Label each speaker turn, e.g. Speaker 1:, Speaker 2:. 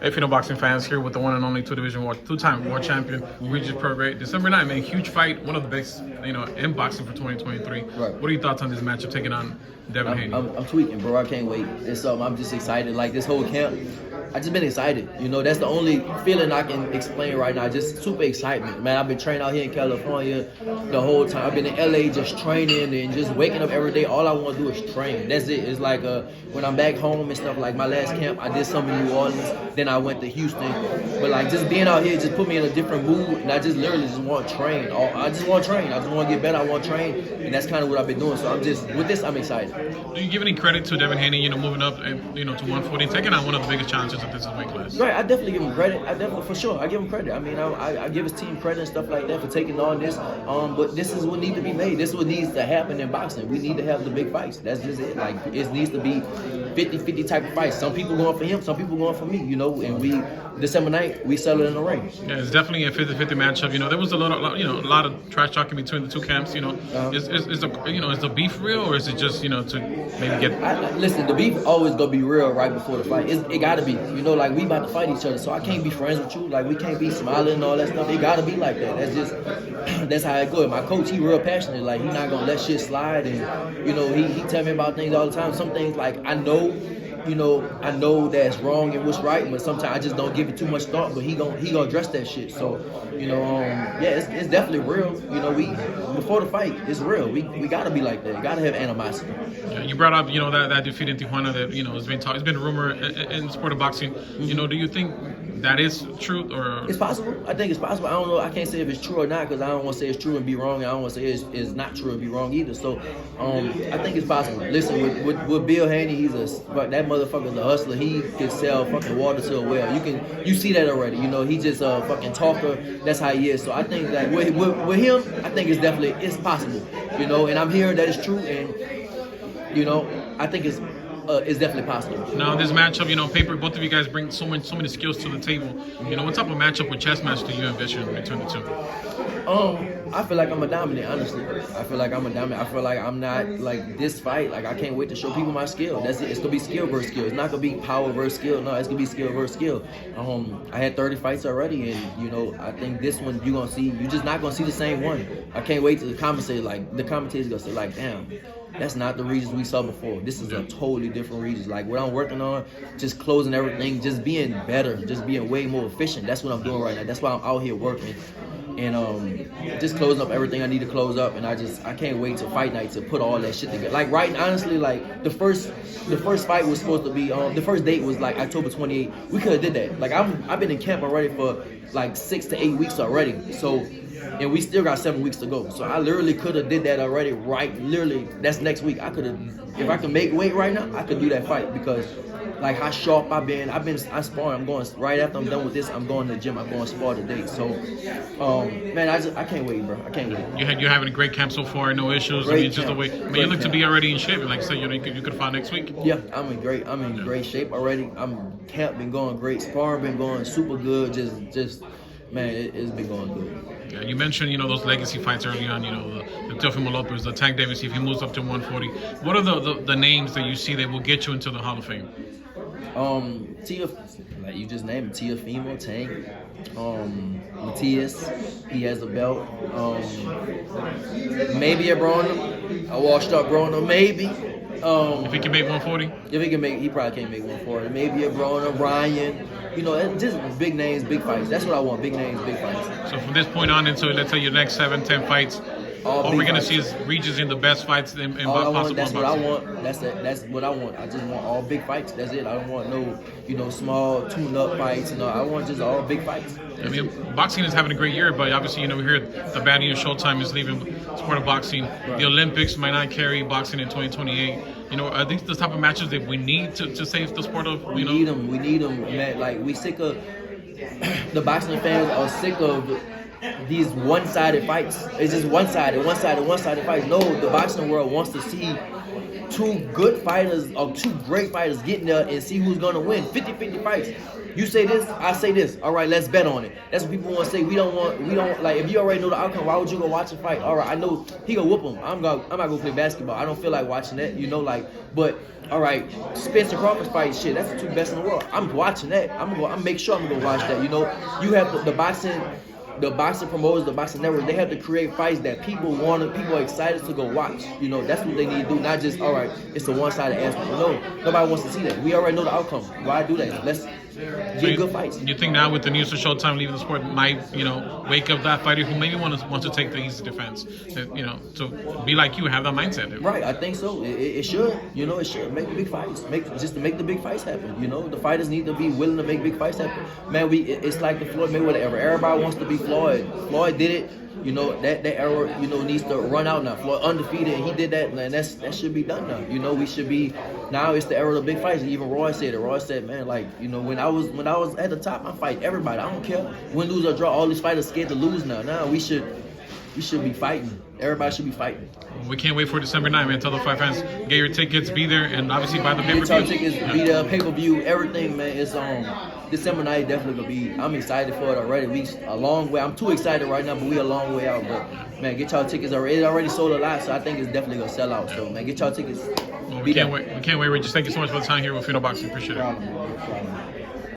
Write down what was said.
Speaker 1: If you know boxing fans, here with the one and only two-time world champion, Regis Prograis. December 9th, man, huge fight, one of the biggest, in boxing for 2023.
Speaker 2: Right.
Speaker 1: What are your thoughts on this matchup taking on Devin Haney?
Speaker 2: I'm tweaking, bro. I can't wait. It's I'm just excited. Like this whole camp, I just been excited. That's the only feeling I can explain right now. Just super excitement, man. I've been training out here in California the whole time. I've been in LA just training and just waking up every day. All I want to do is train. That's it. It's like when I'm back home and stuff. Like my last camp, I did some in New Orleans. Then I went to Houston. But like just being out here just put me in a different mood. And I just literally just want to train. I just want to train. I just want to get better. I want to train. And that's kind of what I've been doing. So with this, I'm excited.
Speaker 1: Do you give any credit to Devin Haney, moving up, to 140, taking on one of the biggest challenges of this weight class?
Speaker 2: Right, I definitely give him credit. For sure, I give him credit. I mean, I give his team credit and stuff like that for taking on this. But this is what needs to be made. This is what needs to happen in boxing. We need to have the big fights. That's just it. Like, it needs to be 50-50 type of fights. Some people going for him, some people going for me, and December 9th, we settle in the ring.
Speaker 1: Yeah, it's definitely a 50-50 matchup. There was a lot of trash talking between the two camps. Is the beef real, or is it just, to maybe get...
Speaker 2: Listen, the beef always gonna be real right before the fight. It gotta be. Like, we about to fight each other, so I can't be friends with you. Like, we can't be smiling and all that stuff. It gotta be like that. That's how it goes. My coach, he real passionate. Like, he not gonna let shit slide, and he tell me about things all the time. Some things like I know that's wrong and what's right, but sometimes I just don't give it too much thought. But he gonna address that shit. So it's definitely real. We before the fight, it's real. We gotta be like that. You gotta have animosity.
Speaker 1: Yeah, you brought up that defeat in Tijuana that it's been a rumor in the sport of boxing.
Speaker 2: Mm-hmm.
Speaker 1: Do you think that is true, or
Speaker 2: it's possible? I think it's possible. I don't know. I can't say if it's true or not because I don't want to say it's true and be wrong. And I don't want to say it's not true and be wrong either. So I think it's possible. Listen, with Bill Haney, that motherfucker's a hustler. He can sell fucking water to a well. You see that already. He just a fucking talker. That's how he is. So I think that with him, I think it's possible. And I'm hearing that it's true, and I think it's definitely possible.
Speaker 1: Now this matchup, paper, both of you guys bring so many skills to the table. What type of matchup with chess match do you envision between the two?
Speaker 2: I feel like I'm a dominant, honestly. I feel like I'm a dominant. I feel like I'm not like this fight. Like I can't wait to show people my skill. That's it. It's gonna be skill versus skill. It's not gonna be power versus skill. No, it's gonna be skill versus skill. I had 30 fights already, and I think this one you're just not gonna see the same one. I can't wait to the commentators gonna say like, damn, that's not the Regis we saw before. This is a totally different Regis. Like what I'm working on, just closing everything, just being better, just being way more efficient. That's what I'm doing right now. That's why I'm out here working. And just closing up everything I need to close up, and I can't wait to fight night to put all that shit together. Like honestly, like the first fight was supposed to be the first date was like October 28th. We could have did that. Like I've been in camp already for like 6 to 8 weeks already. So, and we still got 7 weeks to go. So I literally could have did that already. Right, literally that's next week. I could have, if I could make weight right now, I could do that fight because. Like how sharp I've been. I sparring. I'm going right after I'm done with this. I'm going to the gym. I'm going to spar today. So, man, I can't wait, bro. I can't wait.
Speaker 1: You're having a great camp so far. No issues.
Speaker 2: Great
Speaker 1: it's just the way. You look to be already in shape. Like I said, you could fight next week.
Speaker 2: Yeah, I'm in great shape already. Camp been going great. Sparring been going super good. Just man, it's been going good.
Speaker 1: Yeah, you mentioned those legacy fights early on. The Teofimo Lopez, the Tank Davis. If he moves up to 140, what are the names that you see that will get you into the Hall of Fame?
Speaker 2: Like you just named it, Teofimo, Tank, Matias, he has a belt. Maybe a Broner, a washed up Broner, maybe.
Speaker 1: If he can make 140?
Speaker 2: He probably can't make 140. Maybe a Broner, Ryan. Just big names, big fights. That's what I want, big names, big fights.
Speaker 1: So from this point on into, let's say, your next 7-10 fights, all we're going to see is Regis in the best fights in possible.
Speaker 2: That's what I want. That's what I want. I just want all big fights. That's it. I don't want no, small tune-up fights. I want just all big fights.
Speaker 1: I mean, boxing is having a great year, but obviously, we hear the bad news Showtime is leaving the sport of boxing. Right. The Olympics might not carry boxing in 2028. Are these the type of matches that we need to save the sport of?
Speaker 2: We need them, man. Like, we sick of, the boxing fans are sick of these one-sided fights. It's just one-sided fights. No, the boxing world wants to see two good fighters or two great fighters getting there and see who's gonna win. 50-50 fights. You say this, I say this. All right, let's bet on it. That's what people want to say. We don't like. If you already know the outcome, why would you go watch a fight? All right, I know he gonna whoop him. I'm not gonna play basketball. I don't feel like watching that. But all right, Spencer Crawford's fight, shit, that's the two best in the world. I'm watching that. I'm make sure I'm gonna watch that. You have the boxing. The boxing promoters, the boxing network, they have to create fights that people are excited to go watch. That's what they need to do. Not just, all right, it's a one-sided answer. No, nobody wants to see that. We already know the outcome. Why do that? Let's get good fights.
Speaker 1: You think now with the news of Showtime leaving the sport might, wake up that fighter who maybe wants to take the easy defense, to be like you, have that mindset.
Speaker 2: Right, I think so. It should. It should make the big fights. Make the big fights happen. The fighters need to be willing to make big fights happen. Man, it's like the Floyd Mayweather era. Everybody wants to be Floyd. Floyd did it. That era, needs to run out now. Floyd undefeated, and he did that, and that should be done now. We should be now. It's the era of the big fights. Even Roy said it. Roy said, man, like when I was at the top, I fight everybody. I don't care win, lose or draw. All these fighters scared to lose now. Now we should be fighting. Everybody should be fighting.
Speaker 1: We can't wait for December 9th, man. Tell the fight fans, get your tickets, be there, and obviously buy the pay-per-view.
Speaker 2: Get your tickets, be there, pay-per-view, everything, man. It's December 9th definitely gonna be. I'm excited for it already. We a long way. I'm too excited right now, but we a long way out. But man, get y'all tickets already. It already sold a lot, so I think it's definitely gonna sell out. So man, get y'all tickets.
Speaker 1: Well, we can't wait. We can't wait, Regis. Thank you so much for the time here with Pheno Boxing. Appreciate it.
Speaker 2: No problem.